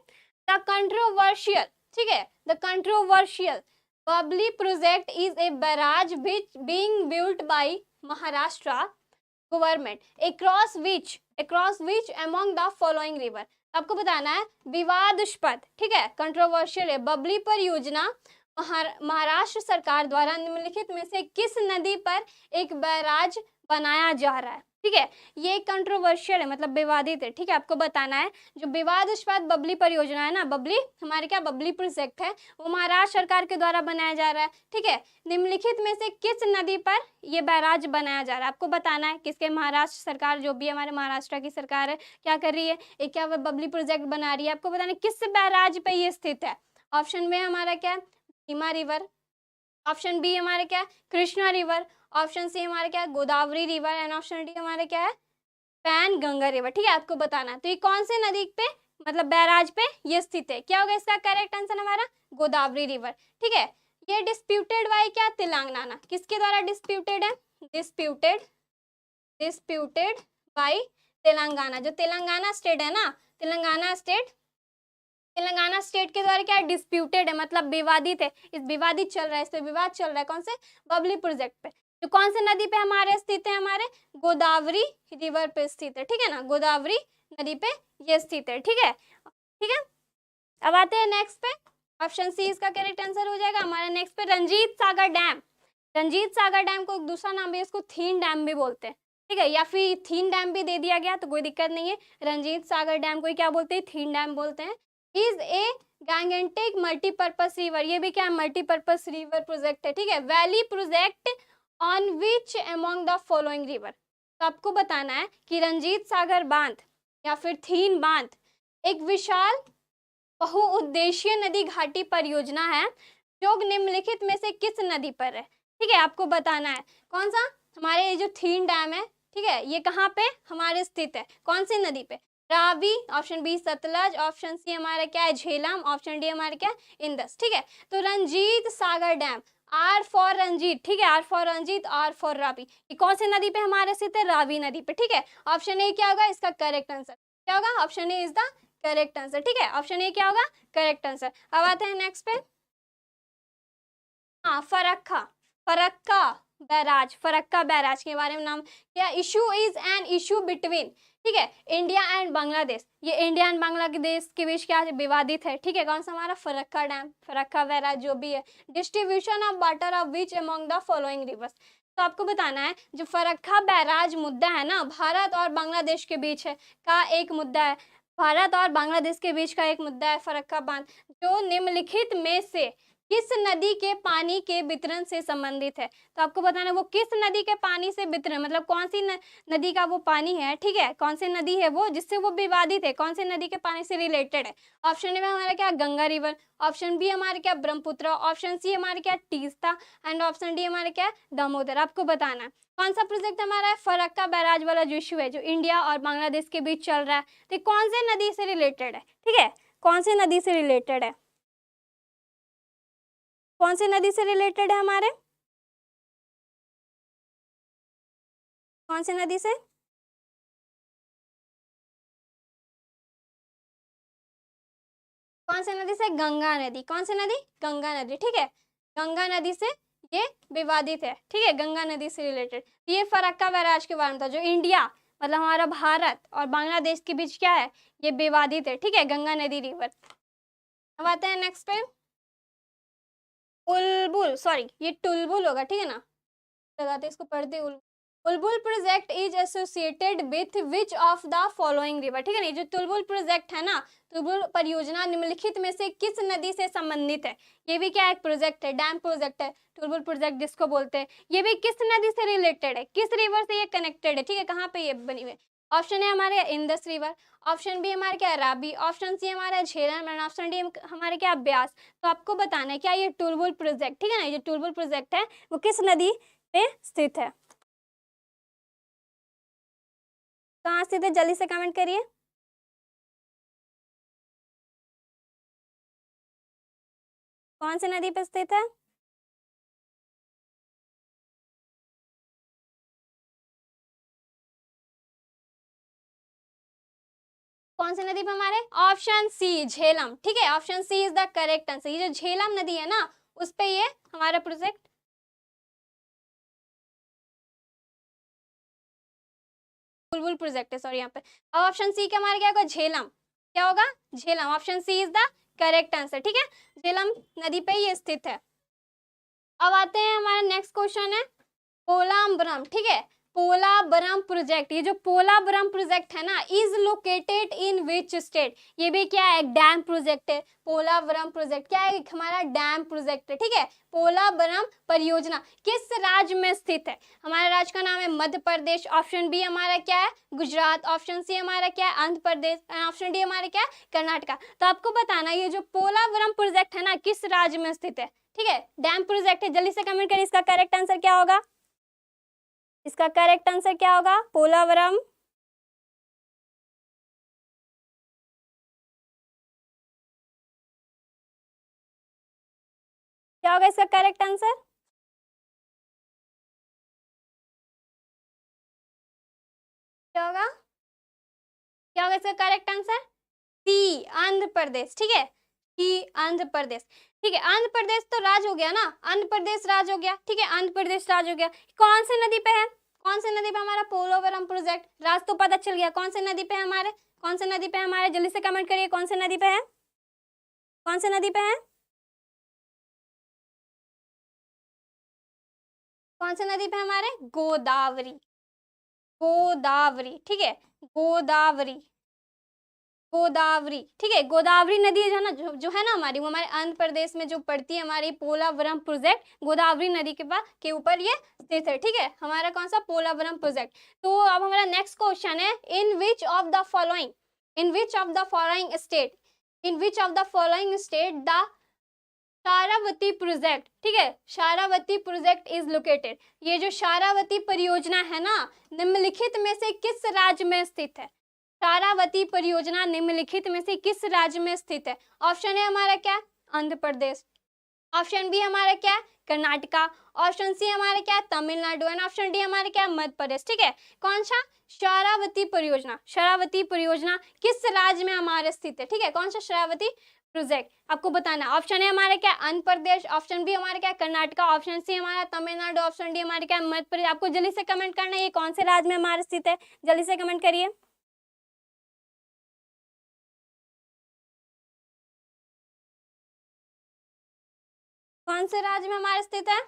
द कंट्रोवर्शियल, ठीक है, the controversial Babli project is A barrage which being built by Maharashtra government across which among the following river। आपको बताना है विवादास्पद, ठीक है, कंट्रोवर्शियल है बबली परियोजना महाराष्ट्र सरकार द्वारा निम्नलिखित में से किस नदी पर एक बैराज बनाया जा रहा है, ठीक है। ये कंट्रोवर्शियल है मतलब विवादित है, ठीक है। आपको बताना है जो विवादास्पद बबली परियोजना है ना, बबली हमारे क्या बबली प्रोजेक्ट है, वो महाराष्ट्र सरकार के द्वारा बनाया जा रहा है, ठीक है। निम्नलिखित में से किस नदी पर ये बैराज बनाया जा रहा है? आपको बताना है किसके? महाराष्ट्र सरकार, जो भी हमारे महाराष्ट्र की सरकार है क्या कर रही है, एक क्या बबली प्रोजेक्ट बना रही है। आपको बताना है किस बैराज पे ये स्थित है। ऑप्शन में हमारा क्या है, भीमा रिवर। ऑप्शन बी हमारा क्या है, कृष्णा रिवर। ऑप्शन सी हमारा क्या है, Godavari river. And option D हमारा क्या है, पैन गंगा रिवर। ठीक है, आपको बताना है। तो ये कौन से नदी पे, मतलब बैराज पे ये स्थित है? क्या होगा इसका करेक्ट आंसर हमारा, गोदावरी रिवर। ठीक है, ये डिस्प्यूटेड बाय क्या, तेलंगाना। किसके द्वारा डिस्प्यूटेड है, डिस्प्यूटेड, डिस्प्यूटेड बाय तेलंगाना। जो तेलंगाना स्टेट है ना, तेलंगाना स्टेट, तेलंगाना स्टेट के द्वारा क्या डिस्प्यूटेड है, मतलब विवादित है। इस विवादित चल रहा है, इस पे विवाद चल रहा है। कौन से, बबली प्रोजेक्ट पे। जो कौन से नदी पे हमारे स्थित है, हमारे गोदावरी रिवर पे स्थित है। ठीक है ना, गोदावरी नदी पे ये स्थित है। ठीक है, ठीक है। अब आते हैं नेक्स्ट पे, ऑप्शन सी इसका करेक्ट आंसर हो जाएगा हमारा। नेक्स्ट पे रंजीत सागर डैम। रंजीत सागर डैम को दूसरा नाम भी, इसको थीन डैम भी बोलते हैं। ठीक है, या फिर थीन डैम भी दे दिया गया तो कोई दिक्कत नहीं है। रंजीत सागर डैम को क्या बोलते हैं, थीन डैम बोलते हैं। इज ए गैंगेंटिक मल्टीपर्पज रिवर, ये भी क्या मल्टीपर्पज रिवर प्रोजेक्ट है। ठीक है, valley project on which among the following river. तो आपको बताना है कि रंजीत सागर बांध या फिर थीन बांध एक विशाल बहुउद्देशीय नदी घाटी परियोजना है जो निम्नलिखित में से किस नदी पर है। ठीक है, आपको बताना है कौन सा, हमारे ये जो थीन डैम है, ठीक है, ये कहाँ पे हमारे स्थित है, कौन सी नदी पे, Ravi. Option B Sutlej. Option C हमारा क्या है, झेलम। ऑप्शन डी हमारा क्या है, इंदस। ठीक है, तो Ranjit Sagar dam, R for Ranjit. ठीक है, R for Ranjit, R for Ravi, ये कौन सी नदी पे हमारे स्थित है, रावी नदी पे। ठीक है, ऑप्शन ए क्या होगा इसका करेक्ट आंसर, क्या होगा, option A is the correct answer. ठीक है, ऑप्शन ए क्या होगा, करेक्ट आंसर। अब आते हैं नेक्स्ट पे, हाँ फरक्का, फरक्का बैराज, फरक्का बैराज के बारे में नाम क्या, issue is an issue between, ठीक है, इंडिया एंड बांग्लादेश। ये इंडिया एंड बांग्लादेश के बीच क्या है, विवादित है। ठीक है, कौन सा हमारा फरक्का डैम, फरक्का बैराज जो भी है। Distribution of water of which among the following rivers. तो आपको बताना है जो फरक्का बैराज मुद्दा है ना, भारत और बांग्लादेश के बीच है का एक मुद्दा है। भारत और बांग्लादेश के बीच का एक मुद्दा है फरक्का बांध, जो निम्नलिखित में से किस नदी के पानी के वितरण से संबंधित है। तो आपको बताना है वो किस नदी के पानी से वितरण, मतलब कौन सी नदी का वो पानी है। ठीक है, कौन सी नदी है वो जिससे वो विवादित है, कौन सी नदी के पानी से रिलेटेड है। ऑप्शन में हमारा क्या, गंगा रिवर। ऑप्शन बी हमारे क्या, ब्रह्मपुत्र। ऑप्शन सी हमारे क्या, तीस्ता। एंड ऑप्शन डी हमारे क्या, दामोदर। आपको बताना है कौन सा प्रोजेक्ट हमारा है, फरक्का बैराज वाला जो इशू है, जो इंडिया और बांग्लादेश के बीच चल रहा है, तो कौन से नदी से रिलेटेड है। ठीक है, कौन सी नदी से रिलेटेड है, कौन सी नदी से रिलेटेड है हमारे, कौन सी नदी से, कौन सी नदी से, गंगा नदी। कौन सी नदी, गंगा नदी। ठीक है, गंगा नदी से ये विवादित है। ठीक है, गंगा नदी से रिलेटेड। ये फरक्का बैराज के बारे में था, जो इंडिया मतलब हमारा भारत और बांग्लादेश के बीच क्या है, ये विवादित है। ठीक है, गंगा नदी रिवर। अब आते हैं नेक्स्ट पे, उलबुल, सॉरी ये टुलबुल होगा। ठीक है ना, लगाते इसको पढ़ते बुलबुल project is associated with which of the following river. ठीक है ना, जो तुलबुल प्रोजेक्ट है ना, तुलबुल परियोजना निम्नलिखित में से किस नदी से संबंधित है। ये भी क्या एक प्रोजेक्ट है, डैम प्रोजेक्ट है, तुलबुल प्रोजेक्ट जिसको बोलते हैं। ये भी किस नदी से रिलेटेड है, किस रिवर से ये कनेक्टेड है। ठीक है, कहाँ पे ये बनी हुई है। ऑप्शन है हमारे इंदस रिवर। ऑप्शन बी हमारे क्या, राबी। ऑप्शन सी हमारा झेलम। एंड ऑप्शन डी हमारे क्या, ब्यास। तो आपको बताना है क्या ये टुलबुल प्रोजेक्ट, ठीक है ना, ये टुलबुल प्रोजेक्ट है वो किस नदी पे स्थित है, कहाँ स्थित है, जल्दी से कमेंट करिए। कौन सी नदी पे स्थित है, कौन सी नदी पे हमारे, ऑप्शन सी झेलम। ठीक है, option C is the correct answer. ये जो झेलम नदी है ना, उस पे ये हमारा प्रोजेक्ट, बुलबुल प्रोजेक्ट है, सॉरी यहाँ पे। अब ऑप्शन सी का हमारे क्या होगा, झेलम। क्या होगा, Jhelum. Option C is the correct answer. ठीक है, झेलम नदी पे ये स्थित है। अब आते हैं हमारा नेक्स्ट क्वेश्चन है कोलाम्बरम। ठीक है, पोलावरम प्रोजेक्ट, ये जो पोलावरम प्रोजेक्ट है ना, is located in which state, ये भी क्या है, एक डैम प्रोजेक्ट है। पोलावरम प्रोजेक्ट क्या है, हमारा डैम प्रोजेक्ट है, ठीक है। पोलावरम परियोजना किस राज्य में स्थित है, हमारे राज्य का नाम है मध्य प्रदेश। ऑप्शन बी हमारा क्या है, गुजरात। ऑप्शन सी हमारा क्या है, आंध्र प्रदेश। ऑप्शन डी हमारा क्या है, कर्नाटका। तो आपको बताना ये जो पोलावरम प्रोजेक्ट है ना, किस राज्य में स्थित है, ठीक है। डैम प्रोजेक्ट है, जल्दी से कमेंट करिए इसका करेक्ट आंसर क्या होगा। इसका करेक्ट आंसर क्या होगा, पोलावरम। क्या होगा इसका करेक्ट आंसर, क्या होगा, क्या होगा इसका करेक्ट आंसर, सी आंध्र प्रदेश, ठीक है। सी आंध्र प्रदेश, ठीक है। आंध्र प्रदेश तो राज्य हो गया ना, आंध्र प्रदेश राज्य हो गया, ठीक है। आंध्र प्रदेश राज्य हो गया। कौन सी नदी पे है, कौन सी नदी पे हमारा पोलावरम प्रोजेक्ट, राज्य तो पता चल गया, कौन सी नदी पे है हमारे, कौन सी नदी पे है हमारे, जल्दी से कमेंट करिए कौन सी नदी पे है, कौन सी नदी पे है, कौन सी नदी पे हमारे, गोदावरी, गोदावरी, ठीक है। गोदावरी, गोदावरी, ठीक है। गोदावरी नदी जो है ना, जो है ना हमारी, वो हमारे आंध्र प्रदेश में जो पड़ती है, हमारी पोलावरम प्रोजेक्ट गोदावरी नदी के पास के ऊपर ये स्थित है, ठीक है। हमारा कौन सा, पोलावरम प्रोजेक्ट। तो अब हमारा नेक्स्ट क्वेश्चन है, in which of the following, in which of the following state, in which of the following state the Sharavathi project, ठीक है, शारावती प्रोजेक्ट इज लोकेटेड, ये जो शारावती परियोजना है ना, निम्नलिखित में से किस राज्य में स्थित है। शारावती परियोजना निम्नलिखित में से किस राज्य में स्थित है। ऑप्शन है हमारा क्या, आंध्र प्रदेश। ऑप्शन बी हमारा क्या है, कर्नाटका। ऑप्शन सी हमारा क्या है, तमिलनाडु। एंड ऑप्शन डी हमारा क्या है, मध्य प्रदेश, ठीक है। कौन सा, शारावती परियोजना, शारावती परियोजना किस राज्य में हमारे स्थित है, ठीक है। कौन सा शारावती प्रोजेक्ट आपको बताना। ऑप्शन है हमारे क्या, आंध्र प्रदेश। ऑप्शन बी हमारे क्या, कर्नाटका। ऑप्शन सी हमारा तमिलनाडु। ऑप्शन डी हमारे क्या, मध्य प्रदेश। आपको जल्दी से कमेंट करना है ये कौन से राज्य में हमारे स्थित है, जल्दी से कमेंट करिए। कौन से राज्य में हमारे स्थित है,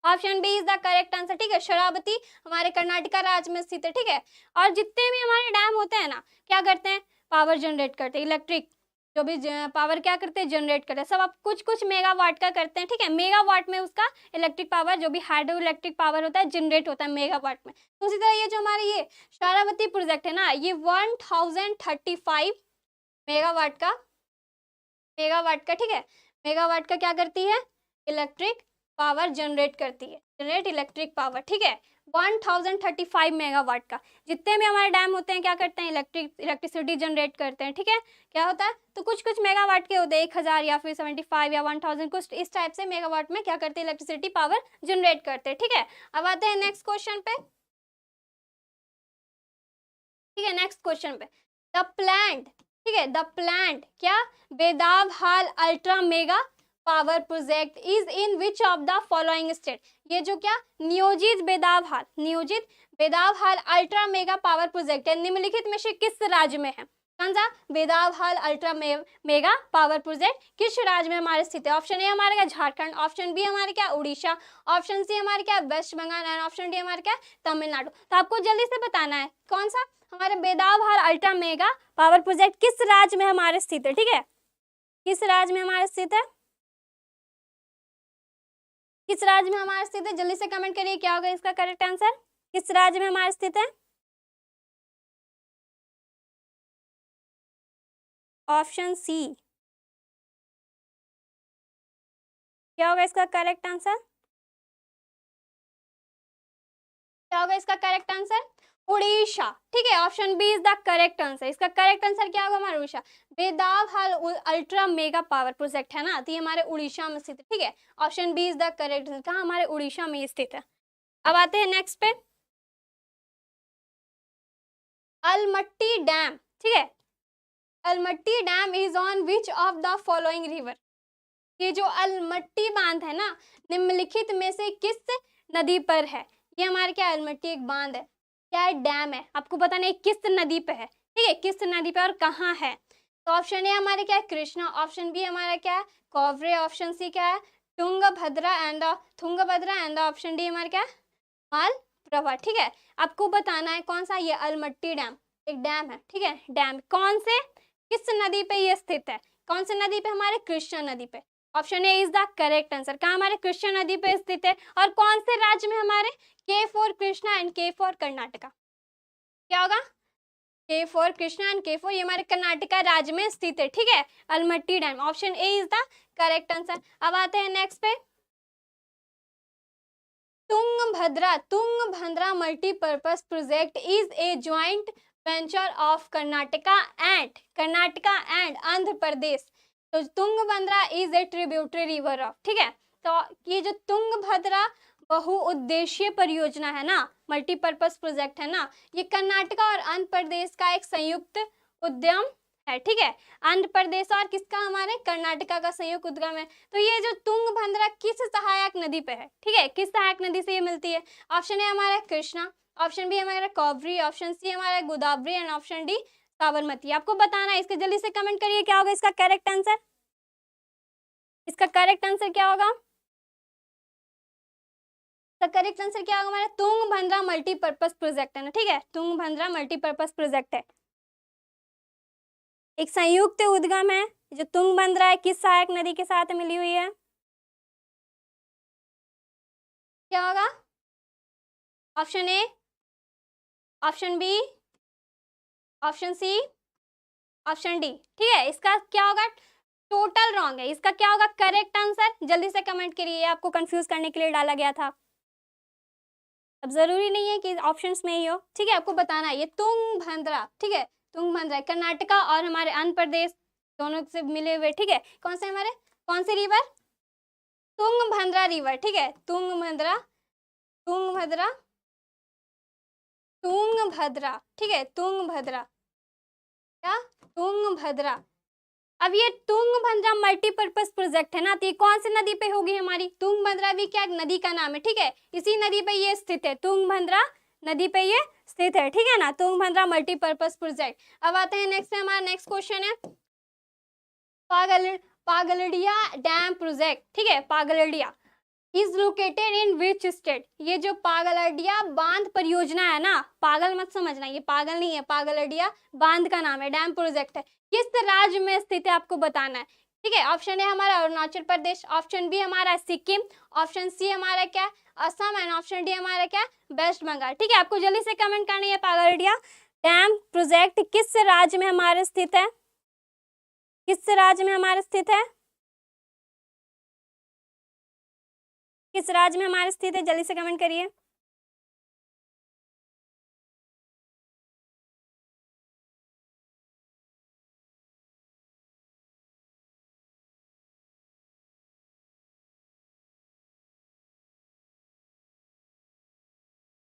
option B is the correct answer, ठीक है। शरावती हमारे कर्नाटका राज्य में स्थित है, ठीक है। और जितने भी हमारे डैम होते हैं ना, क्या करते हैं, पावर जनरेट करते हैं, इलेक्ट्रिक जो भी पावर क्या करते हैं, जनरेट करते हैं। सब आप कुछ कुछ मेगावाट का करते हैं, ठीक है। मेगावाट में उसका इलेक्ट्रिक पावर, जो भी हाइड्रो इलेक्ट्रिक पावर होता है, जनरेट होता है मेगावाट में। तो उसी तरह ये जो हमारे ये शारावती प्रोजेक्ट है ना, ये 1035 मेगावाट का, मेगावाट का, ठीक है। मेगावाट का क्या करती है, इलेक्ट्रिक पावर जनरेट करती है, जनरेट इलेक्ट्रिक पावर, ठीक है। 1035 मेगावाट का। जितने भी हमारे डैम होते हैं क्या करते हैं, इलेक्ट्रिसिटी जनरेट करते हैं, ठीक है। क्या होता है, तो कुछ कुछ मेगावाट के होते हैं, 1000 या फिर 75 या 1000, कुछ इस टाइप से मेगावाट में क्या करते हैं, इलेक्ट्रिसिटी पावर जनरेट करते हैं, ठीक है। अब आते हैं नेक्स्ट क्वेश्चन पे, ठीक है। नेक्स्ट क्वेश्चन पे, द प्लांट, ठीक है, द प्लांट क्या, Bedabahal ultra mega power project is in which of the following state, ये जो क्या, नियोजित बेदावहाल, नियोजित Bedabahal ultra mega power project है, निम्नलिखित में से किस राज्य में है। कौन सा, बेदावहाल अल्ट्रा मेगा पावर प्रोजेक्ट किस राज्य में हमारे स्थित है। ऑप्शन ए हमारे क्या, झारखंड। ऑप्शन बी हमारे क्या, उड़ीसा। ऑप्शन सी हमारे क्या, West Bengal. And option D हमारे क्या, तमिलनाडु। तो आपको जल्दी से बताना है कौन सा हमारे बेदावहाल अल्ट्रा मेगा पावर प्रोजेक्ट किस राज्य में हमारे स्थित है, ठीक है। किस राज्य में हमारे स्थित है, किस राज्य में हमारे स्थित है, जल्दी से कमेंट करिए क्या होगा इसका करेक्ट आंसर, किस राज्य में हमारे स्थित है। ऑप्शन सी, क्या होगा इसका करेक्ट आंसर, क्या होगा इसका करेक्ट आंसर, उड़ीसा, ठीक है। Option B is the correct answer. इसका करेक्ट आंसर क्या होगा हमारा, Orissa. Bedabahal ultra mega power project है ना, तो ये हमारे उड़ीसा में स्थित है, ठीक है। Option B is the correct answer, कहाँ, हमारे उड़ीसा में स्थित है। अब आते हैं नेक्स्ट पे, अलमट्टी डैम, ठीक है। Almatti dam is on which of the following river, ये जो अलमट्टी बांध है ना, निम्नलिखित में से किस नदी पर है। ये हमारे क्या, अलमट्टी एक बांध है, क्या है, डैम है। आपको पता नहीं किस नदी पे है, ठीक है, किस नदी पे और कहाँ है। तो ऑप्शन ए हमारे क्या है, कृष्णा। ऑप्शन बी हमारा क्या है, कावेरी। ऑप्शन सी क्या है, Tungabhadra. And Tungabhadra. And option D हमारा क्या है, प्रवाह, ठीक है। आपको बताना है कौन सा, ये अलमट्टी डैम एक डैम है, ठीक है। डैम कौन से, किस नदी पे ये स्थित है, कौन सी नदी पे, हमारे कृष्णा नदी पे। Option A is the correct answer. कहाँ, हमारे कृष्णा नदी पे स्थित है। और कौन से राज्य में, हमारे K for Krishna and K for Karnataka. क्या होगा, K for Krishna and K for, ये हमारे कर्नाटका राज्य में स्थित है, ठीक है। Almatti dam, option A is the correct answer. अब आते हैं नेक्स्ट पे, Tungabhadra multipurpose project is a joint venture of Karnataka and Andhra Pradesh. तो Tungabhadra is a tributary river of, ठीक है। तो ये जो तुंगभद्रा बहुउद्देशीय परियोजना है ना, मल्टीपर्पज प्रोजेक्ट है ना, ये कर्नाटका और आंध्र प्रदेश का एक संयुक्त उद्यम है, ठीक है। आंध्र प्रदेश और किसका, हमारे कर्नाटका का संयुक्त उद्गम है। तो ये जो तुंगभद्रा किस सहायक नदी पे है, ठीक है, किस सहायक नदी से ये मिलती है। ऑप्शन ए हमारा कृष्णा, ऑप्शन बी हमारा कावेरी, ऑप्शन सी हमारा Godavari and option D Sabarmati. आपको बताना है, इसके जल्दी से कमेंट करिए क्या होगा इसका करेक्ट आंसर। इसका करेक्ट आंसर क्या होगा, करेक्ट आंसर क्या होगा हमारा, तुंगभद्रा मल्टीपर्पज प्रोजेक्ट है ना, ठीक है। तुंगभद्रा मल्टीपर्पज प्रोजेक्ट है, एक संयुक्त उद्गम है। जो तुंगभद्रा है किस सहायक नदी के साथ मिली हुई है, क्या होगा, option A, option B, option C, option D, ठीक है। इसका क्या होगा, टोटल रॉन्ग है। इसका क्या होगा करेक्ट आंसर, जल्दी से कमेंट करिए, आपको कंफ्यूज करने के लिए डाला गया था। अब जरूरी नहीं है कि ऑप्शंस में ही हो, ठीक है। आपको बताना है ये तुंगभद्रा, ठीक है, तुंगभद्रा कर्नाटका और हमारे आंध्र प्रदेश दोनों से मिले हुए, ठीक है। कौन से हमारे, कौन सी रिवर, तुंगभद्रा रिवर, ठीक है। तुंगभद्रा तुंगभद्रा तुंगभद्रा, ठीक है। तुंगभद्रा, क्या, तुंगभद्रा। अब ये तुंगभद्रा मल्टीपर्पज प्रोजेक्ट है ना, तो ये कौन सी नदी पे होगी हमारी, तुंगभद्रा भी क्या नदी का नाम है, ठीक है। इसी नदी पे ये स्थित है, तुंगभद्रा नदी पे ये स्थित है, ठीक है ना, तुंगभद्रा मल्टीपर्पज प्रोजेक्ट। अब आते हैं नेक्स्ट में, हमारा नेक्स्ट क्वेश्चन है पागलडिया डैम प्रोजेक्ट, ठीक है। Pagladia is located in which state. ये जो पागलडिया बांध परियोजना है ना, पागल मत समझना, ये पागल नहीं है, पागलडिया बांध का नाम है, डैम प्रोजेक्ट है, किस राज्य में स्थित है आपको बताना है, ठीक है। ऑप्शन ए हमारा अरुणाचल प्रदेश, ऑप्शन बी हमारा सिक्किम, ऑप्शन सी हमारा क्या, असम एंड ऑप्शन डी हमारा क्या, वेस्ट बंगाल, ठीक है। आपको जल्दी से कमेंट करनी है, पागलडिया डैम प्रोजेक्ट किस राज्य में हमारे स्थित है, किस राज्य में हमारे स्थित है, किस राज्य में हमारे स्थित है, जल्दी से कमेंट करिए।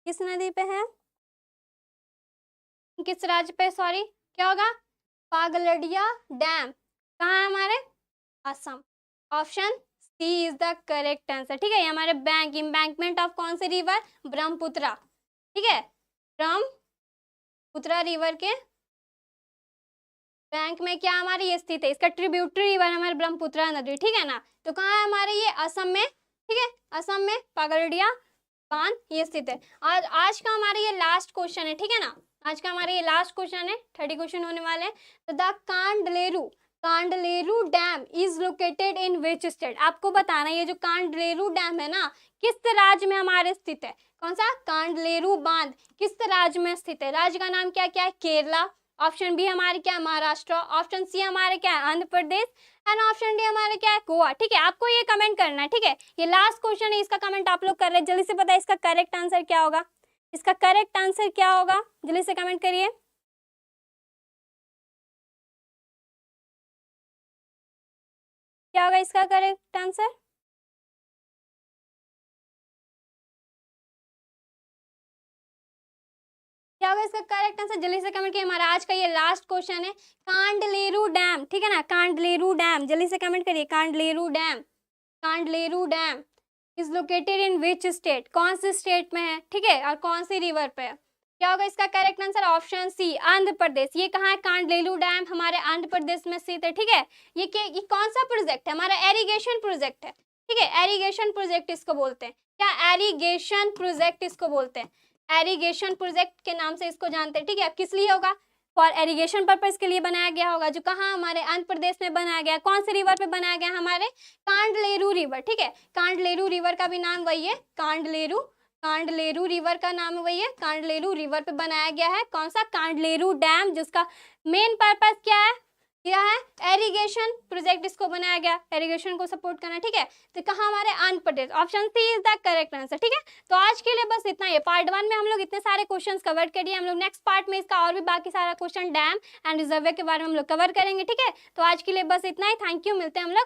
किस नदी पे है, किस राज्य पे, सॉरी, क्या होगा, पागलडिया डैम कहाँ है हमारे, Assam. Option C is the correct answer, ठीक है। ये हमारे एम्बैंकमेंट ऑफ कौन से रिवर, ब्रह्मपुत्रा, ठीक है। ब्रह्मपुत्रा रिवर के बैंक में क्या हमारे ये स्थित है, इसका ट्रिब्यूटरी रिवर हमारे ब्रह्मपुत्रा नदी, ठीक है ना। तो कहाँ है हमारे ये, असम में, ठीक है, असम में पागलडिया बांध ये स्थित है। आज का हमारा ये लास्ट क्वेश्चन है, ठीक है ना, आज का हमारा ये लास्ट क्वेश्चन है, 30 क्वेश्चन होने वाले हैं। तो the Kandaleru dam is located in which state. आपको बताना है ये जो कांडलेरू डैम है ना, किस राज्य में हमारे स्थित है, कौन सा, कांडलेरू बांध किस राज्य में स्थित है। राज्य का नाम क्या क्या है, केरला, ऑप्शन बी हमारे क्या, महाराष्ट्र, ऑप्शन सी हमारे क्या, Andhra Pradesh and option D हमारे क्या है, गोवा, ठीक है। आपको ये कमेंट करना है, ठीक है। ये लास्ट क्वेश्चन है, इसका कमेंट आप लोग कर रहे हैं, जल्दी से पता है इसका करेक्ट आंसर क्या होगा, इसका करेक्ट आंसर क्या होगा, जल्दी से कमेंट करिए। क्या होगा इसका करेक्ट आंसर, क्या होगा इसका करेक्ट आंसर, जल्दी से कमेंट किए। हमारा आज का ये लास्ट क्वेश्चन है कांडलेरू डैम, ठीक है ना, कांडलेरू डैम, जल्दी से कमेंट करिए। Kandaleru dam is located in which state, कौन से स्टेट में है, ठीक है, और कौन सी रिवर पे है। क्या होगा इसका correct answer, option C Andhra Pradesh. ये कहाँ है, कांडलेरू डैम हमारे आंध्र प्रदेश में स्थित है, ठीक है। ये कौन सा प्रोजेक्ट है, हमारा एरीगेशन प्रोजेक्ट है, ठीक है। एरीगेशन प्रोजेक्ट इसको बोलते हैं, क्या, एरीगेशन प्रोजेक्ट इसको बोलते हैं। एरीगेशन प्रोजेक्ट के नाम से इसको जानते हैं, ठीक है। किस लिए होगा? फॉर एरीगेशन पर्पज के लिए बनाया गया होगा, जो कहाँ हमारे आंध्र प्रदेश में बनाया गया। कौन से रिवर पे बनाया गया? हमारे कांडलेरू रिवर, ठीक है। कांडलेरू रिवर का भी नाम वही है, कांडलेरू, कांडलेरू रिवर का नाम वही है, कांडलेरू रिवर पे बनाया गया है। कौन सा? कांडलेरू डैम, जिसका मेन पर्पज क्या है? एरीगेशन प्रोजेक्ट इसको बनाया गया, एरीगेशन को सपोर्ट करना, ठीक है। तो कहाँ? हमारे Andhra Pradesh. Option C is the correct answer, ठीक है। तो आज के लिए बस इतना ही। पार्ट 1 में हम लोग इतने सारे क्वेश्चंस कवर कर दिए, हम लोग नेक्स्ट पार्ट में इसका और भी बाकी सारा क्वेश्चन डैम एंड रिजर्वर के बारे में हम लोग कवर करेंगे, ठीक है। तो आज के लिए बस इतना ही। थैंक यू, मिलते हैं हम लोग